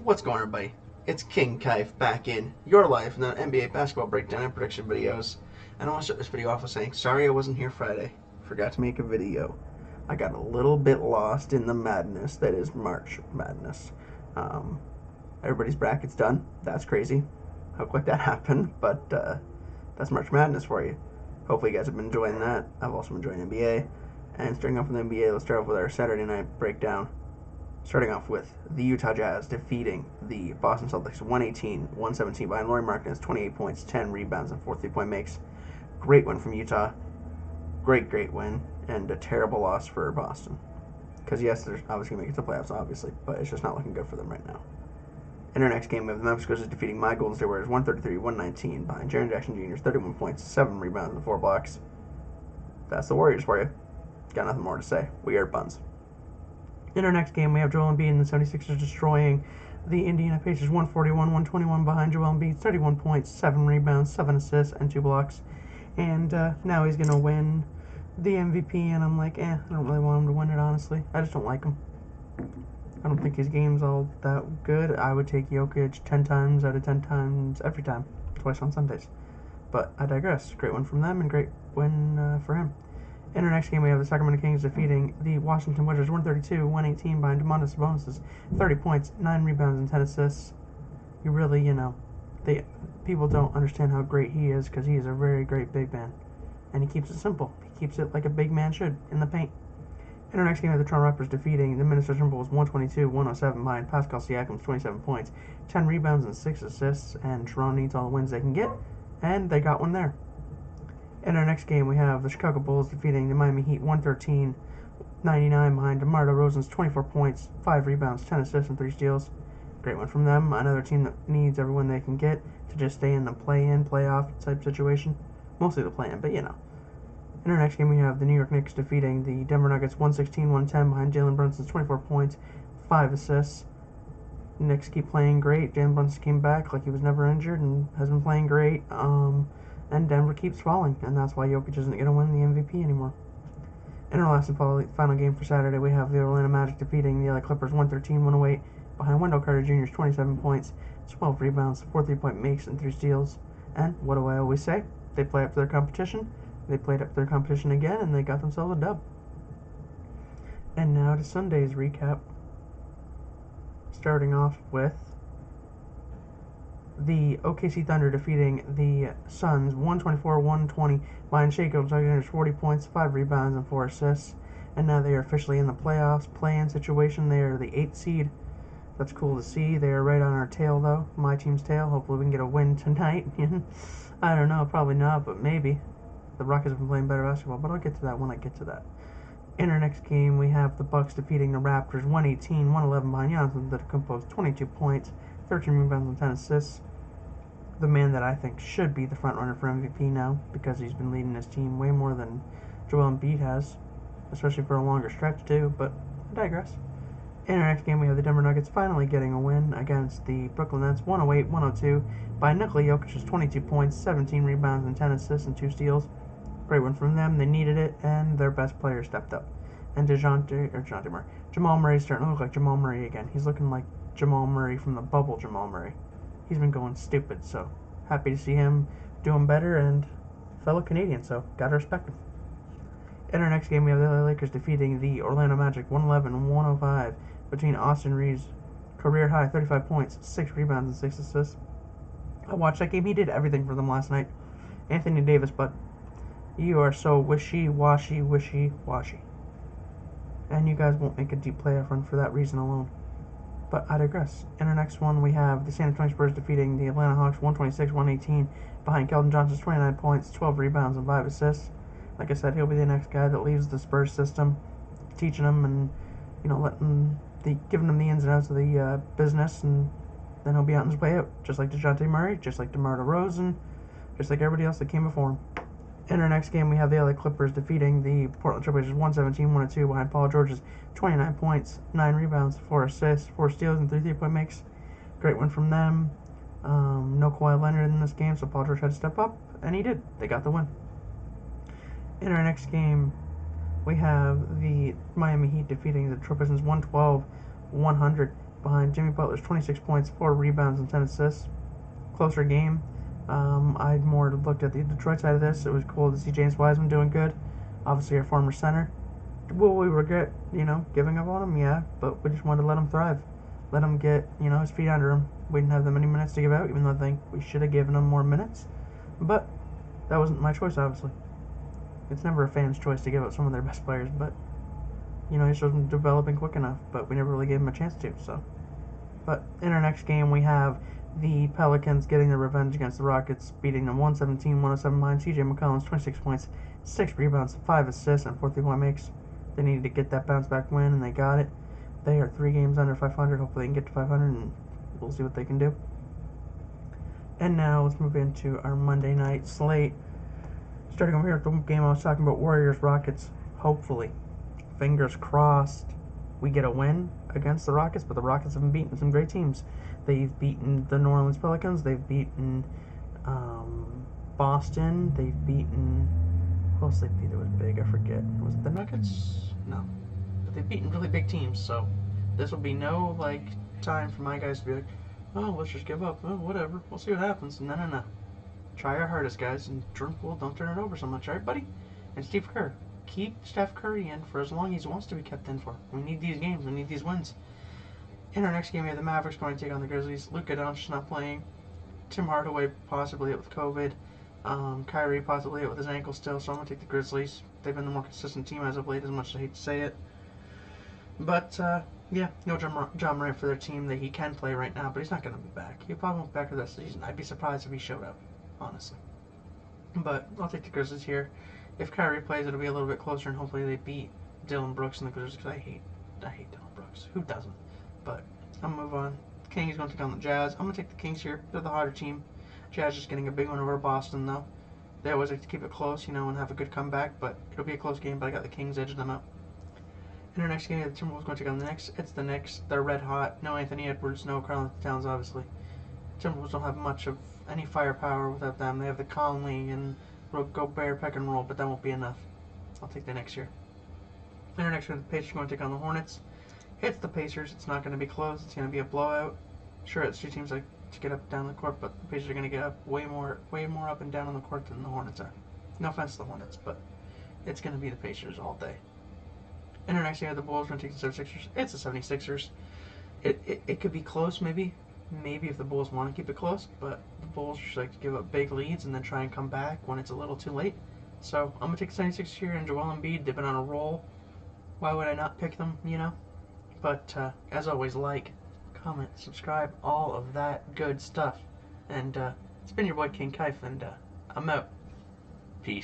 What's going on, everybody? It's King Kaif back in your life, the NBA basketball breakdown and prediction videos. And I want to start this video off with saying, sorry I wasn't here Friday. Forgot to make a video. I got a little bit lost in the madness that is March Madness. Everybody's bracket's done. That's crazy. How quick that happened, but that's March Madness for you. Hopefully you guys have been enjoying that. I've also been enjoying NBA. And starting off with NBA, let's start off with our Saturday night breakdown. Starting off with the Utah Jazz defeating the Boston Celtics 118-117 behind Lauri Markkanen, 28 points, 10 rebounds, and 4 3-point makes. Great win from Utah. Great win, and a terrible loss for Boston. Because, yes, they're obviously going to make it to the playoffs, obviously, but it's just not looking good for them right now. In our next game, we have the Memphis Grizzlies defeating my Golden State Warriors 133-119 behind Jaren Jackson Jr.'s 31 points, 7 rebounds, and 4 blocks. That's the Warriors for you. Got nothing more to say. We are buns. In our next game, we have Joel Embiid and the 76ers destroying the Indiana Pacers 141-121 behind Joel Embiid, 31 points, 7 rebounds, 7 assists, and 2 blocks. And now he's going to win the MVP, and I'm like, I don't really want him to win it, honestly. I just don't like him. I don't think his game's all that good. I would take Jokic 10 times out of 10 times every time, twice on Sundays. But I digress. Great win from them, and great win for him. In our next game, we have the Sacramento Kings defeating the Washington Wizards 132-118 behind Domantas Sabonis' 30 points, 9 rebounds, and 10 assists. You really, people don't understand how great he is because he is a very great big man. And he keeps it simple. He keeps it like a big man should, in the paint. In our next game, we have the Toronto Raptors defeating the Minnesota Timberwolves 122-107 behind Pascal Siakam's 27 points, 10 rebounds, and 6 assists. And Toronto needs all the wins they can get, and they got one there. In our next game, we have the Chicago Bulls defeating the Miami Heat 113-99 behind DeMar DeRozan's 24 points, 5 rebounds, 10 assists, and 3 steals. Great one from them. Another team that needs every win they can get to just stay in the play-in, playoff type situation. Mostly the play-in, but In our next game, we have the New York Knicks defeating the Denver Nuggets 116-110 behind Jalen Brunson's 24 points, 5 assists. Knicks keep playing great. Jalen Brunson came back like he was never injured and has been playing great. And Denver keeps falling, and that's why Jokic isn't going to win the MVP anymore. In our last and final game for Saturday, we have the Orlando Magic defeating the LA Clippers 113-108 behind Wendell Carter Jr.'s 27 points, 12 rebounds, 4 3-point makes, and 3 steals. And what do I always say? They play up to their competition. They played up to their competition again, and they got themselves a dub. And now to Sunday's recap. Starting off with the OKC Thunder defeating the Suns 124-120 behind Shai Gilgeous-Alexander's 40 points, 5 rebounds, and 4 assists. And now they are officially in the playoffs, play-in situation. They are the 8th seed. That's cool to see. They are right on our tail, though. My team's tail. Hopefully we can get a win tonight. I don't know. Probably not, but maybe. The Rockets have been playing better basketball, but I'll get to that when I get to that. In our next game, we have the Bucks defeating the Raptors 118-111 behind Giannis Antetokounmpo's 22 points, 13 rebounds, and 10 assists. The man that I think should be the front runner for MVP now, because he's been leading his team way more than Joel Embiid has, especially for a longer stretch too, but I digress. In our next game, we have the Denver Nuggets finally getting a win against the Brooklyn Nets 108-102 by Nikola Jokic's 22 points, 17 rebounds, and 10 assists and 2 steals. Great one from them. They needed it, and their best player stepped up. And Jamal Murray's starting to look like Jamal Murray again. He's looking like Jamal Murray from the bubble Jamal Murray. He's been going stupid, so happy to see him doing better, and fellow Canadian, so gotta respect him. In our next game, we have the LA Lakers defeating the Orlando Magic 111-105 between Austin Reeves' career-high 35 points, 6 rebounds, and 6 assists. I watched that game. He did everything for them last night. Anthony Davis, but you are so wishy-washy. And you guys won't make a deep playoff run for that reason alone. But I digress. In our next one, we have the San Antonio Spurs defeating the Atlanta Hawks 126-118 behind Keldon Johnson's 29 points, 12 rebounds, and 5 assists. Like I said, he'll be the next guy that leaves the Spurs system, teaching them and giving them the ins and outs of the business, and then he'll be out on his way out, just like DeJounte Murray, just like DeMar DeRozan, just like everybody else that came before him. In our next game, we have the LA Clippers defeating the Portland Trail Blazers 117-102 behind Paul George's 29 points, 9 rebounds, 4 assists, 4 steals, and 3 3-point makes. Great win from them. No Kawhi Leonard in this game, so Paul George had to step up, and he did. They got the win. In our next game, we have the Miami Heat defeating the Detroit Pistons 112-100 behind. Jimmy Butler's 26 points, 4 rebounds, and 10 assists. Closer game. I'd more looked at the Detroit side of this. It was cool to see James Wiseman doing good. Obviously, our former center. Will we regret, giving up on him? Yeah, but we just wanted to let him thrive. Let him get, his feet under him. We didn't have that many minutes to give out, even though I think we should have given him more minutes. But that wasn't my choice, obviously. It's never a fan's choice to give up some of their best players, but, he just wasn't developing quick enough, but we never really gave him a chance to, so. But in our next game, we have the Pelicans getting their revenge against the Rockets, beating them 117-107 behind. C.J. McCollum's 26 points, 6 rebounds, 5 assists, and 4 3-point makes. They needed to get that bounce-back win, and they got it. They are 3 games under 500. Hopefully they can get to 500, and we'll see what they can do. And now let's move into our Monday night slate. Starting over here with the game I was talking about, Warriors-Rockets. Hopefully, fingers crossed, we get a win against the Rockets, but the Rockets have beaten some great teams. They've beaten the New Orleans Pelicans. They've beaten Boston. They've beaten... Who else they beat that was big? I forget. Was it the Nuggets? No. But they've beaten really big teams, so this will be no, time for my guys to be like, oh, let's just give up. Oh, whatever. We'll see what happens. No. Try our hardest, guys, and Jordan Poole, don't turn it over so much, alright, buddy? And Steve Kerr. Keep Steph Curry in for as long as he wants to be kept in for. We need these games. We need these wins. In our next game, we have the Mavericks going to take on the Grizzlies. Luka Doncic not playing. Tim Hardaway possibly out with COVID. Kyrie possibly out with his ankle still, so I'm going to take the Grizzlies. They've been the more consistent team as of late, as much as I hate to say it. But, yeah, no John Morant for their team. That he can play right now, but he's not going to be back. He probably won't be back for this season. I'd be surprised if he showed up, honestly. But I'll take the Grizzlies here. If Kyrie plays, it'll be a little bit closer, and hopefully they beat Dylan Brooks and the Grizzlies, because I hate Dylan Brooks. Who doesn't? But I'm going to move on. Kings going to take on the Jazz. I'm going to take the Kings here. They're the hotter team. Jazz just getting a big one over Boston, though. They always like to keep it close, and have a good comeback, but it'll be a close game, but I got the Kings edging them out. In our next game, the Timberwolves going to take on the Knicks. It's the Knicks. They're red hot. No Anthony Edwards, no Karl-Anthony Towns, obviously. Timberwolves don't have much of any firepower without them. They have the Conley and Gobert pick and roll, but that won't be enough. I'll take the Knicks here. In our next game, the Pacers going to take on the Hornets. It's the Pacers. It's not going to be close. It's going to be a blowout. Sure, it's 2 teams like to get up and down the court, but the Pacers are going to get up way more up and down on the court than the Hornets are. No offense to the Hornets, but it's going to be the Pacers all day. In our next game, the Bulls going to take the 76ers. It's the 76ers. It could be close, maybe if the Bulls want to keep it close, but the Bulls just like to give up big leads and then try and come back when it's a little too late. So I'm going to take the 76ers here, and Joel Embiid. They've been on a roll. Why would I not pick them, But as always, like, comment, subscribe, all of that good stuff. And it's been your boy King Kaif, and I'm out. Peace.